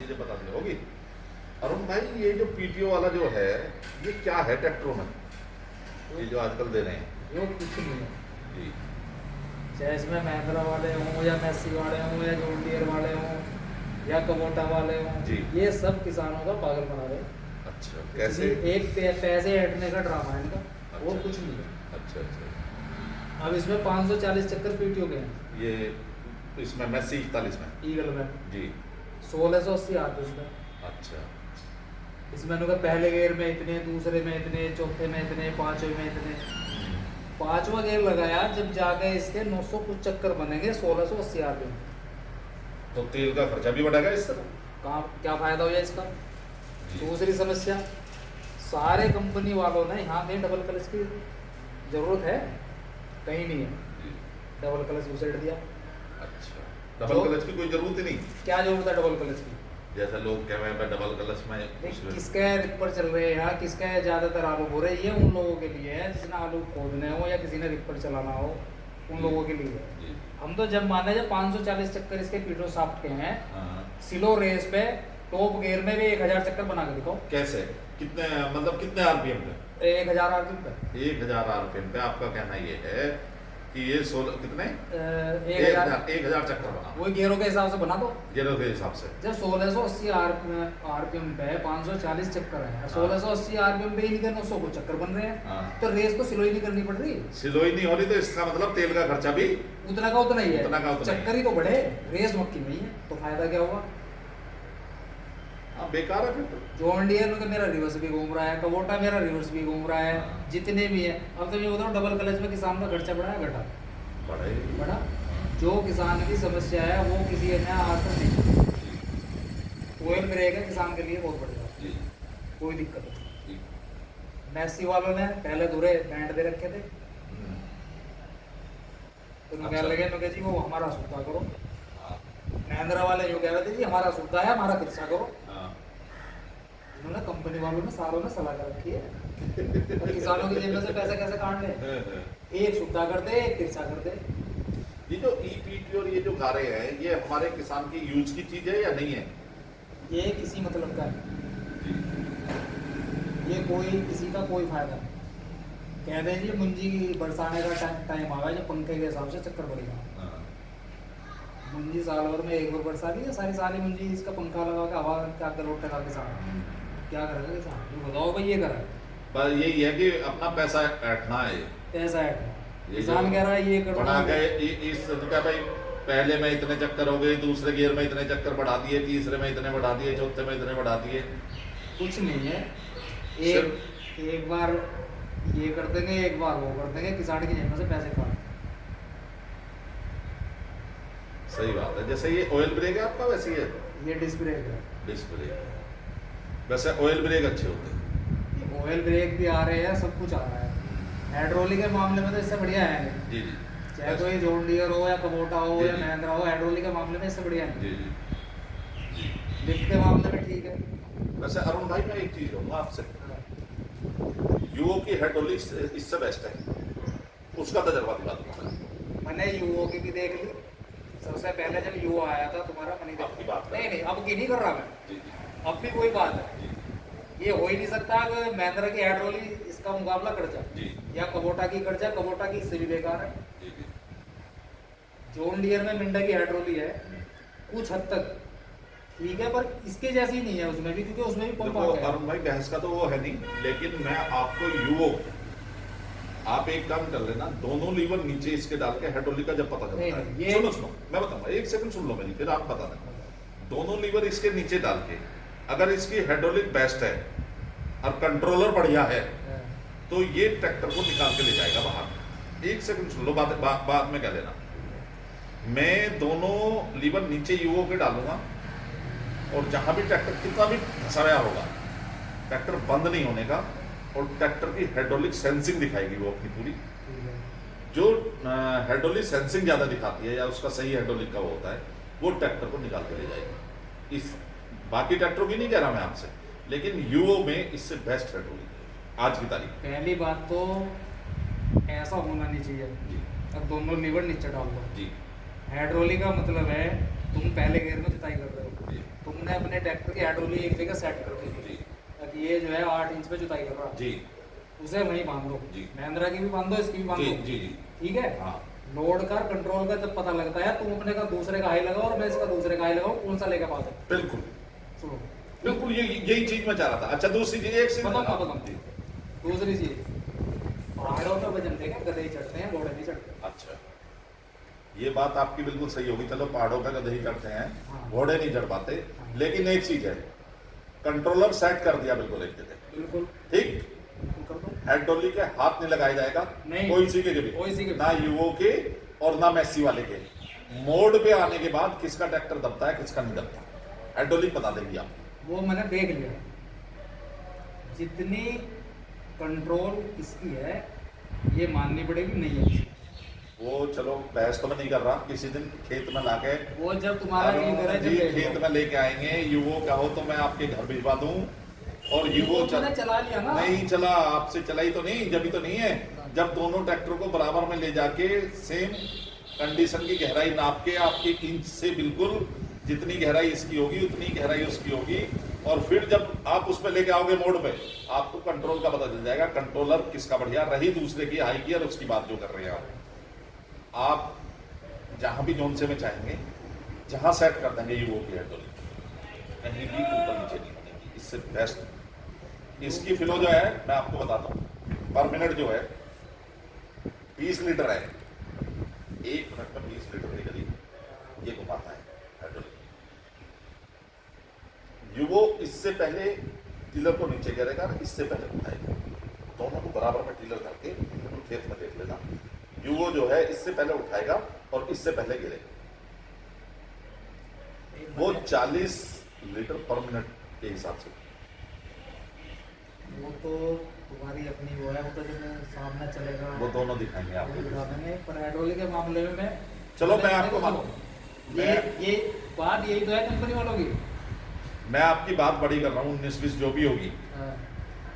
चीजें बता दी होगी। अरुण भाई, ये जो पीटीओ वाला जो है, ये क्या है ट्रैक्टरों में, ये जो आजकल दे रहे हैं? जो कुछ नहीं है जी चाहे इसमें महिंद्रा वाले हों या मैसी वाले हों या जॉन डियर वाले हों या कबोटा वाले हों, जी। ये सब किसानों का पागल बना रहे हैं। अच्छा, कैसे? एक पैसे हटने का ड्रामा है इनका, और अच्छा, कुछ नहीं है। अच्छा अच्छा। अब इसमें 540 चक्कर पीटीओ के हैं। ये इसमें मैसी 41 में ईगल में जी। 1680 आते इसमें। अच्छा इसमें इनका पहले गेयर में इतने, दूसरे में इतने, चौथे में इतने, पांचवें में इतने। पांचवा गेयर लगाया जब जाके इसके 900 कुछ चक्कर बनेंगे 1680 आरपीएम। तो तेल का खर्चा भी बढ़ेगा इससे तो? कहाँ क्या फायदा हो जाए इसका। जी। दूसरी समस्या, सारे कंपनी वालों ने यहाँ कहीं डबल क्लच की जरूरत है? कहीं नहीं है। जी। डबल क्लच घुसेड़ दिया। अच्छा, डबल क्लच की कोई जरूरत ही नहीं? क्या जरूरत है डबल क्लच की? जैसे लोग कह रहे हैं डबल क्लच में किसके रिपर चल रहे हैं, किसके ज्यादातर आलू हो रहे हैं, ये उन लोगों के लिए है जिसने आलू खोदने हो या किसी ने रिपर चलाना हो, उन लोगों के लिए है। जी। हम तो जब माने जब 540 चक्कर इसके पीटो साफ्ट के हैं, हाँ। स्लो रेस पे टॉप गियर में भी 1000 चक्कर बना के दिखाओ। कैसे? कितने, मतलब कितने आरपीएम पे? 1000 आरपीएम पे। 1000 आरपीएम पे आपका कहना ये है कि ये 16 कितने 1000 चक्कर बना वही गियरों के हिसाब से बना दो। गियरों के हिसाब से। जब 1680 आरपीएम पे 540 चक्कर है, 1680 आरपीएम पे ही नहीं 900 को चक्कर बन रहे हैं। हाँ। तो रेस तो स्लो ही नहीं करनी पड़ रही। सिलोई नहीं हो रही तो इसका मतलब तेल का खर्चा भी उतना का उतना ही है, उतना का उतना ही चक्कर ही तो बढ़े, रेस मक्की में ही है, तो फायदा क्या हुआ? बेकार है फिर तो। जॉन डियर में तो मेरा रिवर्स भी घूम रहा है, कबोटा मेरा रिवर्स भी घूम रहा है, हाँ। जितने भी है। अब तो मैं बताऊँ डबल क्लच में किसान का खर्चा बढ़ा है घटा? बढ़ा। जो किसान की समस्या है वो किसी अन्य आज तक नहीं सुनी। ऑयल ब्रेक है किसान के लिए बहुत बढ़िया, जी। कोई दिक्कत नहीं। जी। मैसी वालों ने पहले धुरे बैंड दे रखे थे, तो अच्छा। क्या लगे नुके जी वो हमारा सुविधा करो। हाँ। महिंद्रा वाले यूँ कह रहे थे जी हमारा सुविधा है, हमारा खर्चा करो। हाँ। इन्होंने कंपनी वालों ने सारों ने सलाह कर रखी है और किसानों की जेब में से पैसे कैसे काट ले। एक सुविधा कर दे, एक खर्चा कर दे। ये जो ईपीटी और ये जो गारे हैं, ये हमारे किसान की यूज की चीज है या नहीं है? ये किसी मतलब का नहीं, ये कोई किसी का कोई फायदा नहीं। कह दें जी मुंजी बरसाने का टाइम आ गया जब पंखे के हिसाब से चक्कर बढ़ेगा। हाँ। मुंजी साल भर में एक बार बरसा दी है, सारी मुंजी इसका पंखा लगा के हवा क्या करोड़ टका किसान क्या करेगा किसान? जो बताओ भाई ये करा पर यही है कि अपना पैसा ऐठना है। ऐसा है ये किसान कह रहा है ये करो बढ़ा के इस का भाई, पहले में इतने चक्कर हो गए, दूसरे गियर में इतने चक्कर बढ़ा दिए, तीसरे में इतने बढ़ा दिए, चौथे में इतने बढ़ा दिए। कुछ नहीं है। एक बार ये कर देंगे, एक बार वो कर देंगे, किसान की जेब में से पैसे काट। सही बात है। जैसे ये ऑयल ब्रेक है आपका, वैसे ही है ये डिस्क ब्रेक है। Disc brake. वैसे ऑयल ब्रेक अच्छे होते हैं। ऑयल ब्रेक भी आ रहे हैं, सब कुछ आ रहा है। हाइड्रोलिक के मामले में तो इससे बढ़िया है नहीं। जी जी। चाहे कोई जॉन डियर हो या कबोटा हो जी, या जी। महिंद्रा हो, हाइड्रोलिक के मामले में इससे बढ़िया है। जी जी। लिफ्ट के मामले में ठीक है। वैसे अरुण भाई, मैं एक चीज कहूँगा आपसे, युओ की हाइड्रोलिक इससे बेस्ट है, उसका तजर्बा दिखा दूंगा। मैंने यूओ की भी देख ली। सबसे पहले जब यूओ आया था तुम्हारा मनी आपकी बात कर। नहीं अब की नहीं कर रहा मैं। जी जी। अब भी कोई बात है, जी ये हो ही नहीं सकता कि महिंद्रा की हाइड्रोलिक इसका मुकाबला कर जाए जी। या कबोटा की कर जाए। कबोटा की इससे भी बेकार है। जी जी। जॉन डियर में मिंडा की हाइड्रोलिक है कुछ हद तक ठीक है, पर इसके जैसी नहीं है उसमें भी, क्योंकि उसमें भी पंप देखो आ गया। अरुण भाई, बहस का तो वो है नहीं, लेकिन मैं आपको युओ, आप एक काम कर लेना, दोनों लीवर नीचे इसके डाल के हाइड्रोलिक का जब पता चलता नहीं, है, ये- सुनो मैं बताऊंगा, एक सेकंड सुन लो मेरी, फिर आप बता देना। दोनों लीवर इसके नीचे डाल के अगर इसकी हाइड्रोलिक बेस्ट है और कंट्रोलर बढ़िया है, तो ये ट्रैक्टर को निकाल के ले जाएगा बाहर। एक सेकंड सुन लो, बाद में कह लेना। मैं दोनों लीवर नीचे युओ के डालूंगा और जहां भी ट्रैक्टर कितना भी धसाया होगा, ट्रैक्टर बंद नहीं होने का, और ट्रैक्टर की हाइड्रोलिक सेंसिंग दिखाएगी वो अपनी पूरी। जो हाइड्रोलिक सेंसिंग ज़्यादा दिखाती है या उसका सही हाइड्रोलिक का वो होता है, वो ट्रैक्टर को निकाल के ले जाएगी। इस बाकी ट्रैक्टरों की नहीं कह रहा मैं आपसे, लेकिन यूओ में इससे बेस्ट हाइड्रोलिक है आज की तारीख। पहली बात तो ऐसा होना नहीं चाहिए। जी अब दोनों लीवर नीचे डाल दो। जी। हाइड्रोलिक का मतलब है तुम पहले गियर में जुताई कर रहे हो, जी। तुमने अपने ट्रैक्टर की हाइड्रोलिक एक जगह सेट कर दी जी ताकि ये जो है 8 इंच पे जुताई कर रहा जी उसे वहीं बांध दो, जी। महिंद्रा की भी बांध दो, इसकी भी बांध जी दो, जी जी ठीक है। हाँ लोड का कंट्रोल का जब पता लगता है तुम अपने का दूसरे का हाई लगाओ और मैं इसका दूसरे का हाई लगाऊं, कौन सा लेके पास है? बिल्कुल सुनो बिल्कुल यही चीज मैं चाह रहा था। अच्छा दूसरी चीज एक बताओ हाँ, बताओ। जी। दूसरी चीज, पहाड़ों पे वजन देगा, गधे ही चढ़ते हैं, घोड़े नहीं चढ़ते। अच्छा ये बात आपकी बिल्कुल सही होगी। चलो पहाड़ों पे गधे ही चढ़ते हैं, हाँ। घोड़े नहीं चढ़ पाते। हाँ। लेकिन एक चीज है, कंट्रोलर सेट कर दिया बिल्कुल एक जगह, बिल्कुल ठीक। बिल्कुल कर दो। हाइड्रोलिक के हाथ नहीं लगाया जाएगा, नहीं। कोई सी के भी, कोई सी के भी। ना युवो के और ना मैसी वाले के। मोड पे आने के बाद किसका ट्रैक्टर दबता है किसका नहीं दबता, हाइड्रोलिक बता देंगी आप। वो मैंने देख लिया, जितनी कंट्रोल इसकी है ये माननी पड़ेगी, नहीं है वो चलो बहस तो मैं नहीं कर रहा, किसी दिन खेत में लाके वो जब तुम्हारा ये अरुण करे जी जब खेत में लेके आएंगे, युवो का हो तो मैं आपके घर भिजवा दूं। और युवो मैंने चला लिया ना, नहीं चला, आपसे चला ही तो नहीं, जब ही तो नहीं है। जब दोनों ट्रैक्टर को बराबर में ले जाके सेम कंडीशन की गहराई नाप के आपके इंच से बिल्कुल जितनी गहराई इसकी होगी उतनी गहराई उसकी होगी, और फिर जब आप उस पर लेके आओगे मोड पे, आपको कंट्रोल का पता चल जाएगा कंट्रोलर किसका बढ़िया। रही दूसरे की हाई की और उसकी बात जो कर रहे हैं आप जहां भी जोन से में चाहेंगे जहां सेट कर देंगे युवो की हाइड्रोलिक, कहीं भी ऊपर नीचे नहीं बनेगी। इससे बेस्ट इसकी फ्लो जो है मैं आपको बताता हूँ, पर मिनट जो है 20 लीटर है, 1 मिनट में 20 लीटर के करीब ये घुमाता है हाइड्रोलिक। युवो इससे पहले टीलर को नीचे गिरेगा, इससे पहले उठाएगा, दोनों को बराबर में टीलर करके तो खेत में देख लेना। युवो जो है इससे पहले उठाएगा और इससे पहले गिरेगा। वो 40 लीटर पर मिनट के हिसाब से। वो तो तुम्हारी अपनी वो है, वो तो जब सामने चलेगा वो दोनों दिखाएंगे वो आपको। दिखा देंगे। पर हाइड्रोलिक के मामले में मैं चलो मैं आपको देखो, ये बात यही तो है कंपनी वालों की। मैं आपकी बात बड़ी कर रहा हूँ, 19-20 जो भी होगी हाँ।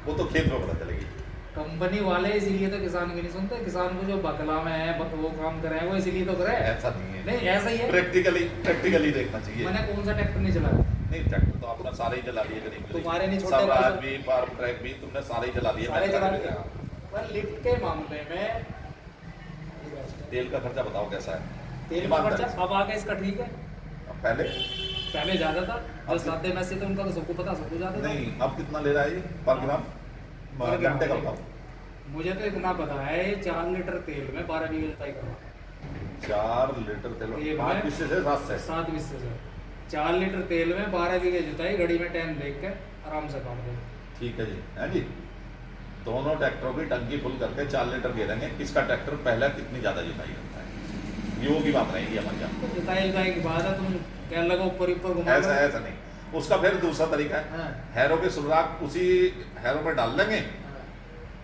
वो तो खेत में पता चलेगी। कंपनी वाले इसीलिए तो किसान की नहीं सुनते, किसान को जो बकला में है वो काम करे वो इसीलिए तो करे। ऐसा नहीं है, नहीं ऐसा ही है। प्रैक्टिकली देखना चाहिए। मैंने कौन सा ट्रैक्टर नहीं चलाया? नहीं ट्रैक्टर तो आपने सारे ही चला लिए करीब करीब। तुम्हारे नहीं छोटे स्वराज भी, फार्म ट्रैक भी तुमने सारे ही चला लिए। सारे मैं चला भी लिए। गया। पर लिफ्ट के मामले में ये best है। तेल का खर्चा बताओ कैसा है? तेल का ईमानदारी खर्चा से। अब आगे इसका ठीक है, अब पहले ज्यादा था। जो अब सादे में से तो उनका तो सबको पता, सबको ज्यादा था। नहीं, अब कितना ले रहा है ये पर ग्राम? पर ग्राम। घंटे का बताओ। मुझे तो इतना पता है 4 लीटर तेल में 12 बीघे जुताई करवा। 4 लीटर तेल ये 5 मैं- हिस्से से 7 से 7 हिस्से से 4 लीटर तेल में 12 बीघे जुताई, घड़ी में टाइम देख के आराम से काट दो। ठीक है जी, है जी। दोनों ट्रैक्टरों की टंकी फुल करके 4 लीटर गिरेंगे, किसका ट्रैक्टर पहला कितनी ज्यादा जुताई करता है, युवो की बात रहेगी हमारे यहाँ। तो जुताई की बात है, तुम कहने लगो ऊपर ऊपर घुमा ऐसा लो। ऐसा नहीं, उसका फिर दूसरा तरीका है, हाँ, हैरो के सुराख उसी हैरो में डाल लेंगे, हाँ।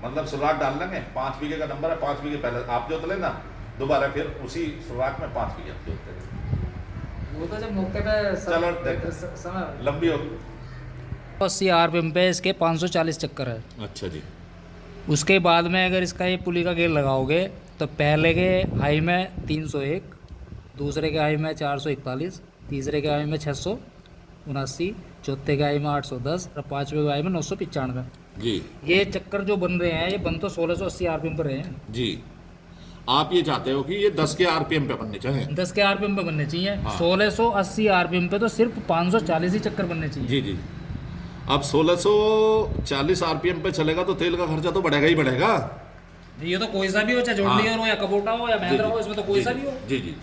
मतलब सुराख डाल लेंगे। 5 बीघे का नंबर है, 5 बीघे पहले आप जोत लेना, दोबारा फिर उसी सुराख में 5 बीघे जोत लेंगे। वो तो जब मौके पे चलो, देखो। समय लंबी होगी। 80 RPM पे इसके 540 चक्कर है। अच्छा जी। उसके बाद में अगर इसका ये पुली का गेयर लगाओगे तो पहले के हाई में 301, दूसरे के हाई में 441, तीसरे के हाई में 679, चौथे के हाई में 810 और पाँचवें के हाई में 995। जी ये चक्कर जो बन रहे हैं ये बन तो 1680 RPM पर रहे हैं। जी, आप ये चाहते हो कि ये 10 के आरपीएम पे बनने चाहिए? 10 के RPM पे बनने चाहिए। हाँ। 1680 RPM पे तो सिर्फ 540 ही चक्कर बनने चाहिए। जी जी। अब 1640 आरपीएम पे चलेगा तो तेल का खर्चा तो बढ़ेगा ही बढ़ेगा। ये तो कोई सा भी हो, चाहे जोड़ी हाँ। हो या कबोटा हो या महिंद्रा हो, इसमें तो कोई जी, सा भी हो। जी जी।